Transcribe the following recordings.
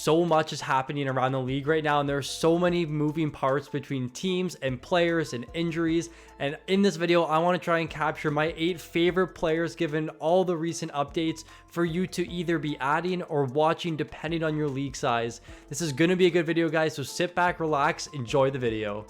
so much is happening around the league right now, and there are so many moving parts between teams and players and injuries. And in this video, I want to try and capture my 8 favorite players given all the recent updates for you to either be adding or watching depending on your league size. This is going to be a good video, guys, so sit back, relax, enjoy the video.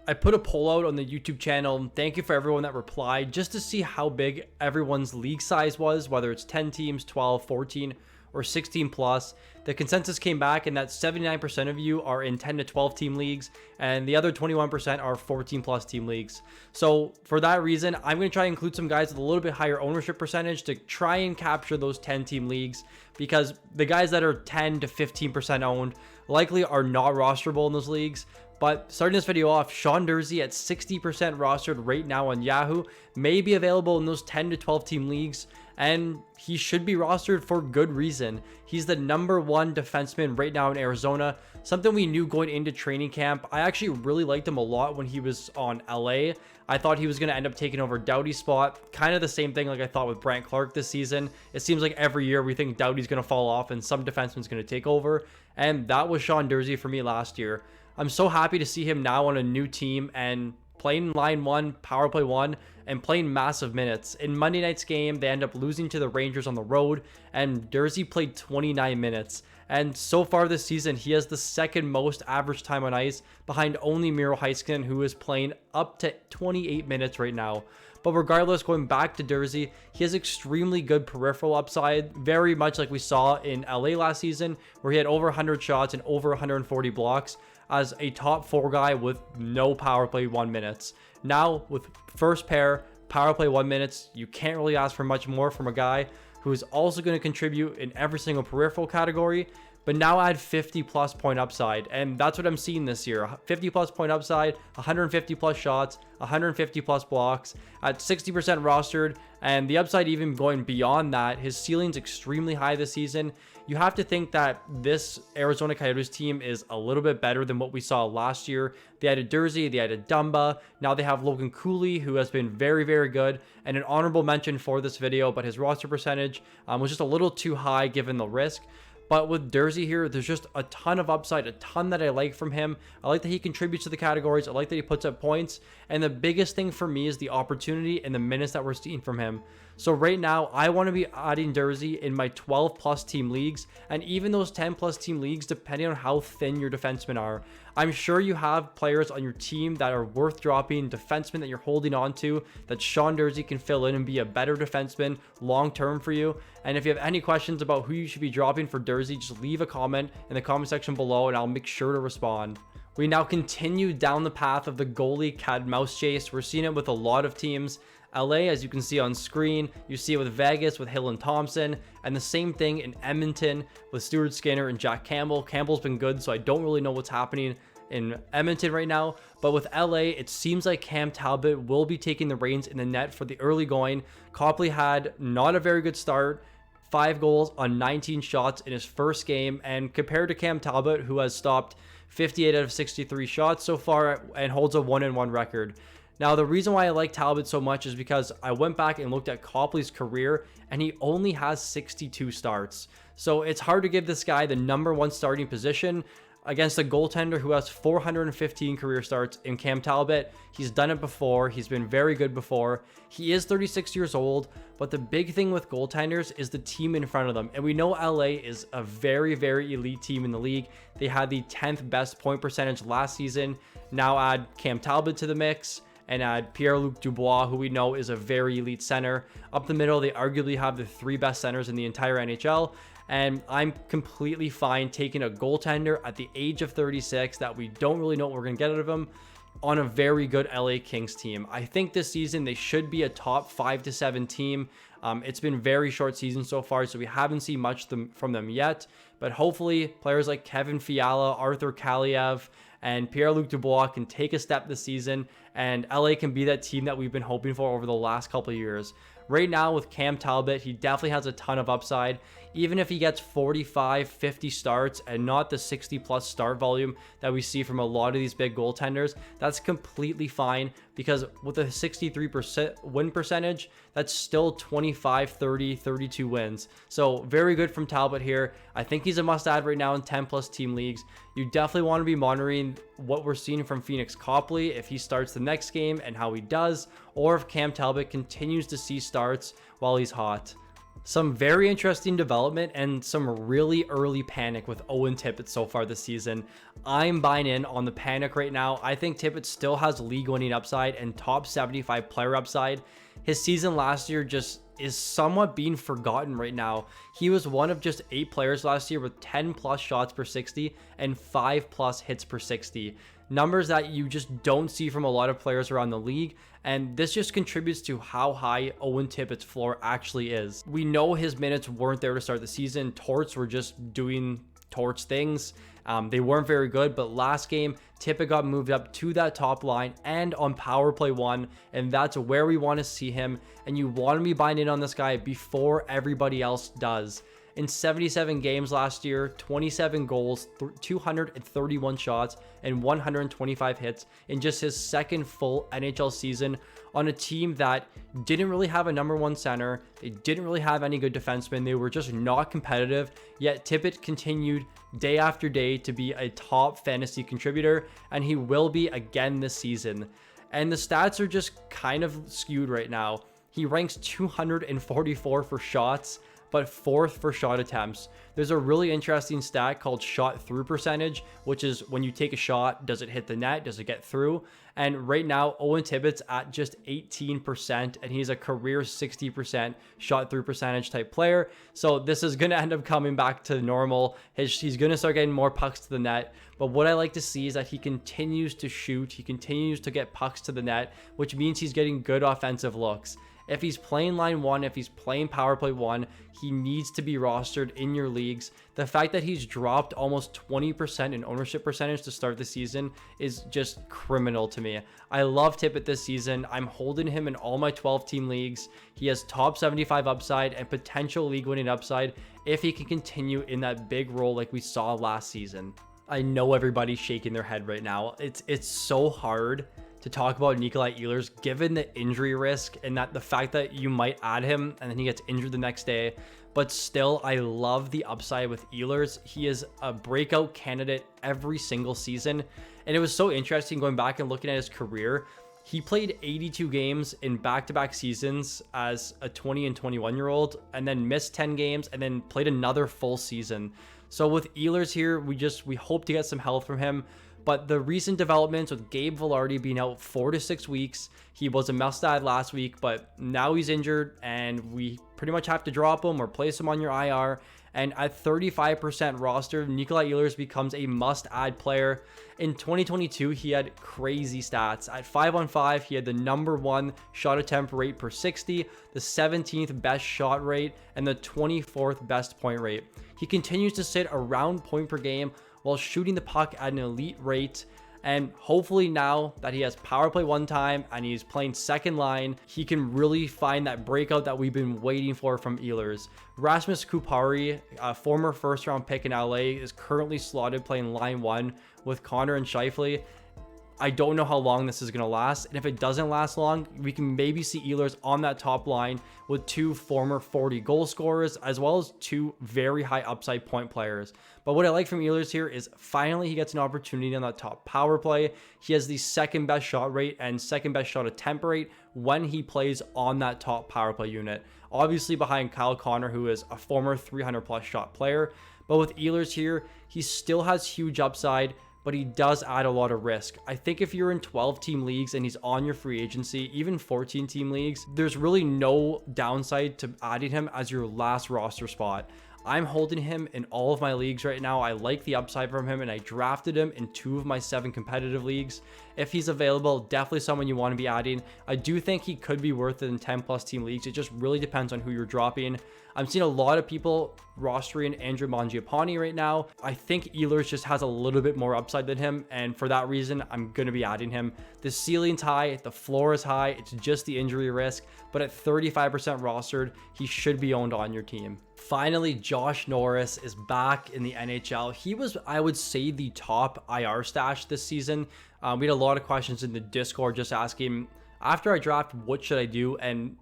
I put a poll out on the YouTube channel. Thank you for everyone that replied, just to see how big everyone's league size was, whether it's 10 teams, 12, 14, or 16 plus. The consensus came back and that 79% of you are in 10 to 12 team leagues, and the other 21% are 14 plus team leagues. So for that reason, I'm going to try and include some guys with a little bit higher ownership percentage to try and capture those 10 team leagues, because the guys that are 10 to 15% owned likely are not rosterable in those leagues. But starting this video off, Sean Durzi at 60% rostered right now on Yahoo may be available in those 10 to 12 team leagues, and he should be rostered for good reason. He's the #1 defenseman right now in Arizona, something we knew going into training camp. I actually really liked him a lot when he was on LA. I thought he was going to end up taking over Doughty's spot. Kind of the same thing like I thought with Brandt Clark this season. It seems like every year we think Doughty's going to fall off and some defenseman's going to take over, and that was Sean Durzi for me last year. I'm so happy to see him now on a new team and playing line 1, power play 1, and playing massive minutes. In Monday night's game, they end up losing to the Rangers on the road, and Durzi played 29 minutes. And so far this season, he has the second most average time on ice, behind only Miro Heiskanen, who is playing up to 28 minutes right now. But regardless, going back to Durzi, he has extremely good peripheral upside, very much like we saw in LA last season, where he had over 100 shots and over 140 blocks as a top 4 guy with no power play 1 minutes. Now with first pair power play 1 minutes, you can't really ask for much more from a guy who is also going to contribute in every single peripheral category, but now add 50 plus point upside. And that's what I'm seeing this year. 50 plus point upside, 150 plus shots, 150 plus blocks at 60% rostered, and the upside even going beyond that. His ceiling's extremely high this season. You have to think that this Arizona Coyotes team is a little bit better than what we saw last year. They added Durzi, they added Dumba, now they have Logan Cooley, who has been very, very good, and an honorable mention for this video, but his roster percentage was just a little too high given the risk. But with Durzi here, there's just a ton of upside, a ton that I like from him. I like that he contributes to the categories. I like that he puts up points. And the biggest thing for me is the opportunity and the minutes that we're seeing from him. So right now, I want to be adding Durzi in my 12 plus team leagues, and even those 10 plus team leagues, depending on how thin your defensemen are. I'm sure you have players on your team that are worth dropping, defensemen that you're holding on to, that Sean Durzi can fill in and be a better defenseman long term for you. And if you have any questions about who you should be dropping for Durzi, just leave a comment in the comment section below and I'll make sure to respond. We now continue down the path of the goalie cat-mouse chase. We're seeing it with a lot of teams. LA, as you can see on screen, you see it with Vegas with Hill and Thompson, and the same thing in Edmonton with Stuart Skinner and Jack Campbell. Campbell's been good, so I don't really know what's happening in Edmonton right now. But with LA, it seems like Cam Talbot will be taking the reins in the net for the early going. Copley had not a very good start. 5 goals on 19 shots in his first game, and compared to Cam Talbot, who has stopped 58 out of 63 shots so far and holds a 1-1 record. Now, the reason why I like Talbot so much is because I went back and looked at Copley's career, and he only has 62 starts. So it's hard to give this guy the #1 starting position against a goaltender who has 415 career starts in Cam Talbot. He's done it before. He's been very good before. He is 36 years old, but the big thing with goaltenders is the team in front of them. And we know LA is a very, very elite team in the league. They had the 10th best point percentage last season. Now add Cam Talbot to the mix and add Pierre-Luc Dubois, who we know is a very elite center. Up the middle, they arguably have the 3 best centers in the entire NHL. And I'm completely fine taking a goaltender at the age of 36 that we don't really know what we're going to get out of him on a very good LA Kings team. I think this season they should be a top 5 to 7 team. It's been very short season so far, so we haven't seen much from them yet. But hopefully players like Kevin Fiala, Arthur Kaliev, and Pierre-Luc Dubois can take a step this season and LA can be that team that we've been hoping for over the last couple of years. Right now with Cam Talbot, he definitely has a ton of upside. Even if he gets 45, 50 starts and not the 60 plus start volume that we see from a lot of these big goaltenders, that's completely fine, because with a 63% win percentage, that's still 25, 30, 32 wins. So very good from Talbot here. I think he's a must-add right now in 10 plus team leagues. You definitely want to be monitoring what we're seeing from Phoenix Copley, if he starts the next game and how he does, or if Cam Talbot continues to see starts while he's hot. Some very interesting development and some really early panic with Owen Tippett so far this season. I'm buying in on the panic right now. I think Tippett still has league winning upside and top 75 player upside. His season last year just is somewhat being forgotten right now. He was one of just 8 players last year with 10 plus shots per 60 and 5 plus hits per 60. Numbers that you just don't see from a lot of players around the league, and this just contributes to how high Owen Tippett's floor actually is. We know his minutes weren't there to start the season. Torts were just doing Torts things. They weren't very good, but last game, Tippett got moved up to that top line and on power play 1, and that's where we want to see him, and you want to be buying in on this guy before everybody else does. In 77 games last year, 27 goals, 231 shots, and 125 hits in just his second full NHL season on a team that didn't really have a number 1 center. They didn't really have any good defensemen. They were just not competitive, yet Tippett continued day after day to be a top fantasy contributor, and he will be again this season. And the stats are just kind of skewed right now. He ranks 244 for shots, but 4th for shot attempts. There's a really interesting stat called shot through percentage, which is when you take a shot, does it hit the net? Does it get through? And right now, Owen Tippett's at just 18%, and he's a career 60% shot through percentage type player. So this is going to end up coming back to normal. He's going to start getting more pucks to the net. But what I like to see is that he continues to shoot. He continues to get pucks to the net, which means he's getting good offensive looks. If he's playing line 1, if he's playing power play 1, he needs to be rostered in your leagues. The fact that he's dropped almost 20% in ownership percentage to start the season is just criminal to me. I love Tippett this season. I'm holding him in all my 12 team leagues. He has top 75 upside and potential league winning upside if he can continue in that big role like we saw last season. I know everybody's shaking their head right now. It's so hard to talk about Nikolaj Ehlers given the injury risk and that the fact that you might add him and then he gets injured the next day. But still, I love the upside with Ehlers. He is a breakout candidate every single season. And it was so interesting going back and looking at his career. He played 82 games in back-to-back seasons as a 20 and 21-year-old, and then missed 10 games and then played another full season. So with Ehlers here, we hope to get some health from him. But the recent developments with Gabe Vilardi being out 4 to 6 weeks, he was a must-add last week, but now he's injured, and we pretty much have to drop him or place him on your IR. And at 35% roster, Nikolaj Ehlers becomes a must-add player. In 2022, he had crazy stats. At 5-on-5, he had the number 1 shot attempt rate per 60, the 17th best shot rate, and the 24th best point rate. He continues to sit around point per game while shooting the puck at an elite rate. And hopefully now that he has power play 1 time and he's playing second line, he can really find that breakout that we've been waiting for from Ehlers. Rasmus Kupari, a former first round pick in LA, is currently slotted playing line 1 with Connor and Scheifele. I don't know how long this is going to last, and if it doesn't last long, we can maybe see Ehlers on that top line with 2 former 40 goal scorers as well as 2 very high upside point players. But what I like from Ehlers here is finally he gets an opportunity on that top power play. He has the second best shot rate and second best shot attempt rate when he plays on that top power play unit, obviously behind Kyle Connor, who is a former 300 plus shot player. But with Ehlers here, he still has huge upside, but he does add a lot of risk. I think if you're in 12 team leagues and he's on your free agency, even 14 team leagues, there's really no downside to adding him as your last roster spot. I'm holding him in all of my leagues right now. I like the upside from him, and I drafted him in 2 of my 7 competitive leagues. If he's available, definitely someone you want to be adding. I do think he could be worth it in 10 plus team leagues. It just really depends on who you're dropping. I'm seeing a lot of people rostering Andrew Mangiapane right now. I think Ehlers just has a little bit more upside than him, and for that reason, I'm going to be adding him. The ceiling's high, the floor is high, it's just the injury risk, but at 35% rostered, he should be owned on your team. Finally, Josh Norris is back in the NHL. He was, I would say, the top IR stash this season. We had a lot of questions in the Discord just asking, after I draft, what should I do? And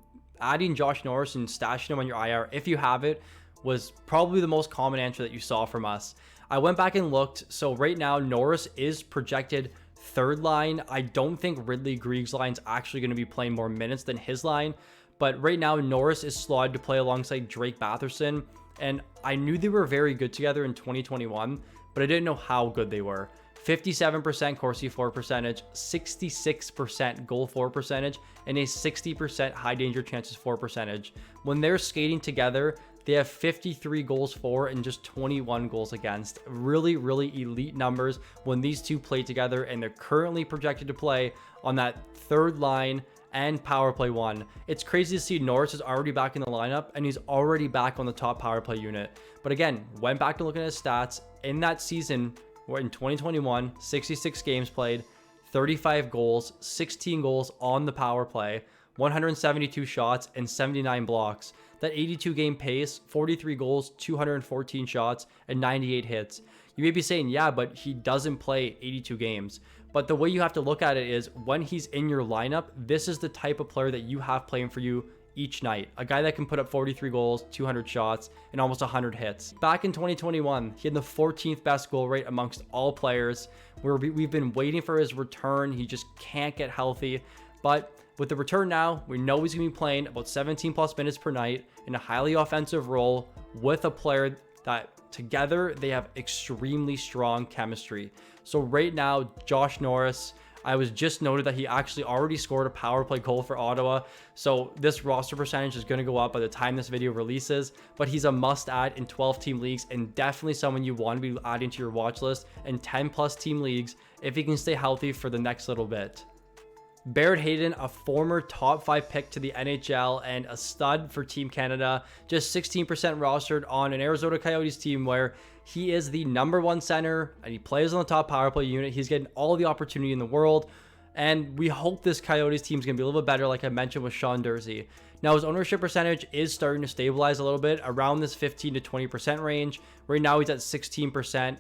adding Josh Norris and stashing him on your IR, if you have it, was probably the most common answer that you saw from us. I went back and looked. So right now, Norris is projected third line. I don't think Ridley Greig's line's actually going to be playing more minutes than his line. But right now, Norris is slotted to play alongside Drake Batherson. And I knew they were very good together in 2021, but I didn't know how good they were. 57% Corsi for percentage, 66% goal for percentage, and a 60% high danger chances for percentage. When they're skating together, they have 53 goals for and just 21 goals against. Really, really elite numbers when these two play together, and they're currently projected to play on that third line and power play one. It's crazy to see Norris is already back in the lineup, and he's already back on the top power play unit. But again, went back to looking at his stats in that season. In 2021, 66 games played, 35 goals, 16 goals on the power play, 172 shots, and 79 blocks. That 82 game pace, 43 goals, 214 shots, and 98 hits. You may be saying, yeah, but he doesn't play 82 games. But the way you have to look at it is when he's in your lineup, this is the type of player that you have playing for you each night. A guy that can put up 43 goals, 200 shots, and almost 100 hits. Back in 2021, he had the 14th best goal rate amongst all players. We've been waiting for his return. He just can't get healthy. But with the return now, we know he's going to be playing about 17 plus minutes per night in a highly offensive role with a player that together they have extremely strong chemistry. So right now, Josh Norris, I was just noted that he actually already scored a power play goal for Ottawa. So this roster percentage is going to go up by the time this video releases, but he's a must add in 12 team leagues and definitely someone you want to be adding to your watch list in 10 plus team leagues if he can stay healthy for the next little bit. Barrett Hayton, a former top 5 pick to the NHL and a stud for Team Canada, just 16% rostered on an Arizona Coyotes team where he is the #1 center and he plays on the top power play unit. He's getting all the opportunity in the world, and we hope this Coyotes team is going to be a little bit better, like I mentioned with Sean Durzi. Now, his ownership percentage is starting to stabilize a little bit around this 15 to 20% range. Right now, he's at 16%.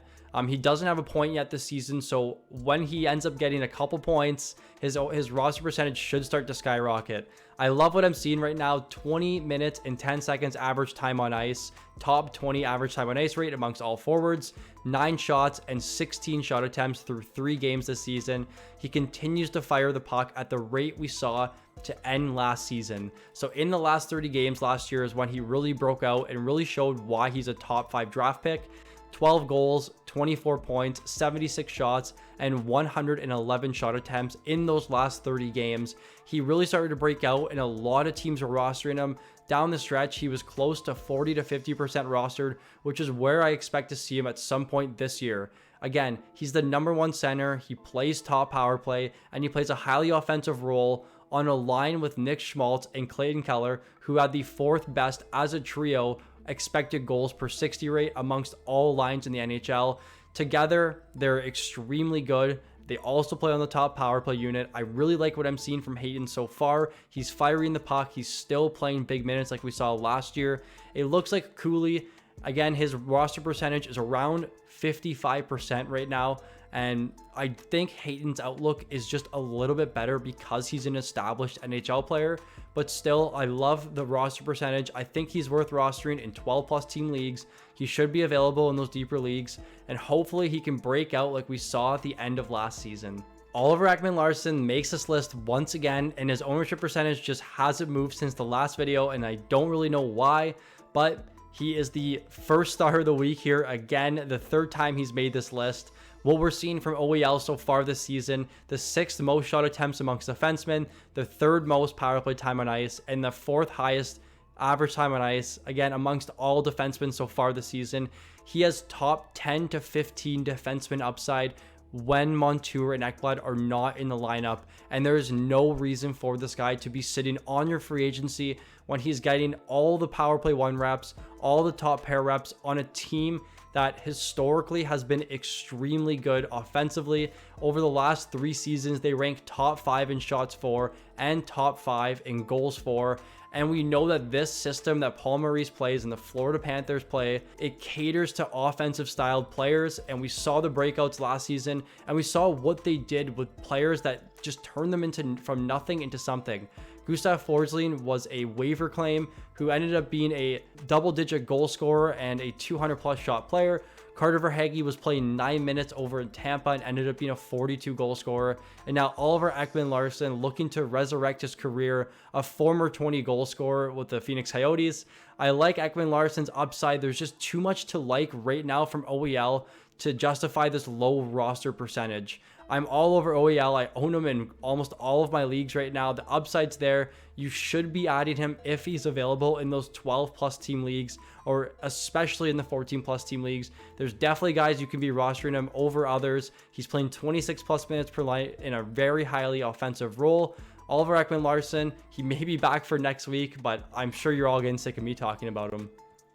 He doesn't have a point yet this season, so when he ends up getting a couple points, his roster percentage should start to skyrocket. I love what I'm seeing right now. 20 minutes and 10 seconds average time on ice, top 20 average time on ice rate amongst all forwards, 9 shots and 16 shot attempts through 3 games this season. He continues to fire the puck at the rate we saw to end last season. So in the last 30 games last year is when he really broke out and really showed why he's a top 5 draft pick. 12 goals, 24 points, 76 shots, and 111 shot attempts in those last 30 games. He really started to break out, and a lot of teams were rostering him. Down the stretch, he was close to 40 to 50% rostered, which is where I expect to see him at some point this year. Again, he's the #1 center, he plays top power play, and he plays a highly offensive role on a line with Nick Schmaltz and Clayton Keller, who had the 4th best as a trio expected goals per 60 rate amongst all lines in the NHL. Together, they're extremely good. They also play on the top power play unit. I really like what I'm seeing from Hayton so far. He's firing the puck. He's still playing big minutes like we saw last year. It looks like Cooley, again, his roster percentage is around 55% right now. And I think Hayton's outlook is just a little bit better because he's an established NHL player. But still, I love the roster percentage. I think he's worth rostering in 12 plus team leagues. He should be available in those deeper leagues. And hopefully he can break out like we saw at the end of last season. Oliver Ekman-Larsson makes this list once again, and his ownership percentage just hasn't moved since the last video, and I don't really know why, but he is the first star of the week here again, the 3rd time he's made this list. What we're seeing from OEL so far this season, the 6th most shot attempts amongst defensemen, the 3rd most power play time on ice, and the 4th highest average time on ice, again, amongst all defensemen so far this season. He has top 10 to 15 defenseman upside when Montour and Ekblad are not in the lineup, and there is no reason for this guy to be sitting on your free agency when he's getting all the power play 1 reps, all the top pair reps on a team that historically has been extremely good offensively. Over the last 3 seasons, they rank top 5 in shots for and top 5 in goals for. And we know that this system that Paul Maurice plays and the Florida Panthers play, it caters to offensive styled players. And we saw the breakouts last season, and we saw what they did with players that just turned them into from nothing into something. Gustav Forsling was a waiver claim who ended up being a double-digit goal scorer and a 200-plus shot player. Carter Verhaeghe was playing 9 minutes over in Tampa and ended up being a 42 goal scorer. And now Oliver Ekman-Larsson looking to resurrect his career, a former 20 goal scorer with the Phoenix Coyotes. I like Ekman-Larsson's upside. There's just too much to like right now from OEL to justify this low roster percentage. I'm all over OEL. I own him in almost all of my leagues right now. The upside's there. You should be adding him if he's available in those 12 plus team leagues, or especially in the 14 plus team leagues. There's definitely guys you can be rostering him over others. He's playing 26 plus minutes per night in a very highly offensive role. Oliver Ekman-Larsson, he may be back for next week, but I'm sure you're all getting sick of me talking about him.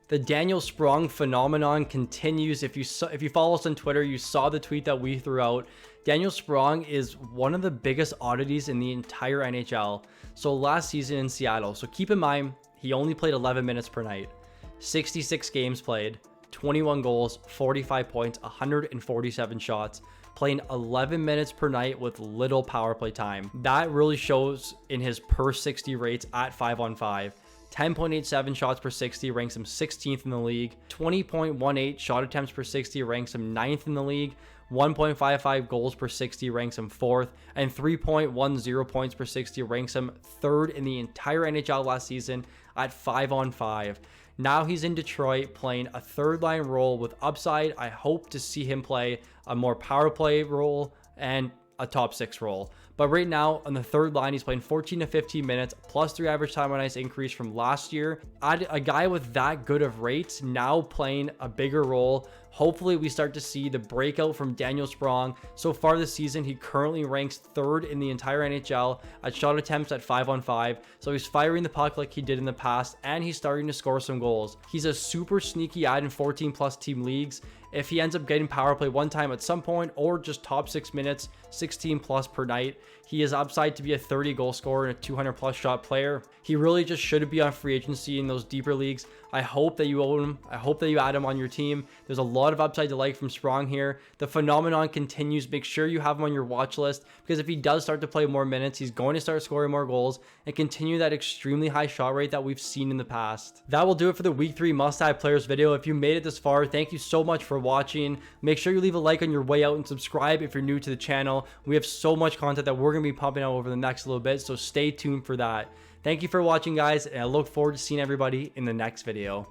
The Daniel Sprong phenomenon continues. If you follow us on Twitter, you saw the tweet that we threw out. Daniel Sprong is one of the biggest oddities in the entire NHL. So last season in Seattle, so keep in mind, he only played 11 minutes per night, 66 games played, 21 goals, 45 points, 147 shots, playing 11 minutes per night with little power play time. That really shows in his per 60 rates at 5-on-5. 10.87 shots per 60 ranks him 16th in the league. 20.18 shot attempts per 60 ranks him 9th in the league. 1.55 goals per 60 ranks him 4th. And 3.10 points per 60 ranks him 3rd in the entire NHL last season at 5-on-5. Now he's in Detroit playing a 3rd line role with upside. I hope to see him play a more power play role and a top 6 role. But right now on the 3rd line, he's playing 14 to 15 minutes, +3 average time on ice increase from last year. Add a guy with that good of rates now playing a bigger role. Hopefully we start to see the breakout from Daniel Sprong. So far this season, he currently ranks 3rd in the entire NHL at shot attempts at 5-on-5. So he's firing the puck like he did in the past, and he's starting to score some goals. He's a super sneaky ad in 14 plus team leagues. If he ends up getting power play 1 time at some point, or just top 6 minutes, 16 plus per night, he is upside to be a 30 goal scorer and a 200 plus shot player. He really just shouldn't be on free agency in those deeper leagues. I hope that you own him. I hope that you add him on your team. There's a lot of upside to like from Sprong here. The phenomenon continues. Make sure you have him on your watch list, because if he does start to play more minutes, he's going to start scoring more goals and continue that extremely high shot rate that we've seen in the past. That will do it for the week 3 must-have players video. If you made it this far, thank you so much for watching. Make sure you leave a like on your way out and subscribe if you're new to the channel. We have so much content that we're going to be pumping out over the next little bit, so stay tuned for that. Thank you for watching, guys, and I look forward to seeing everybody in the next video.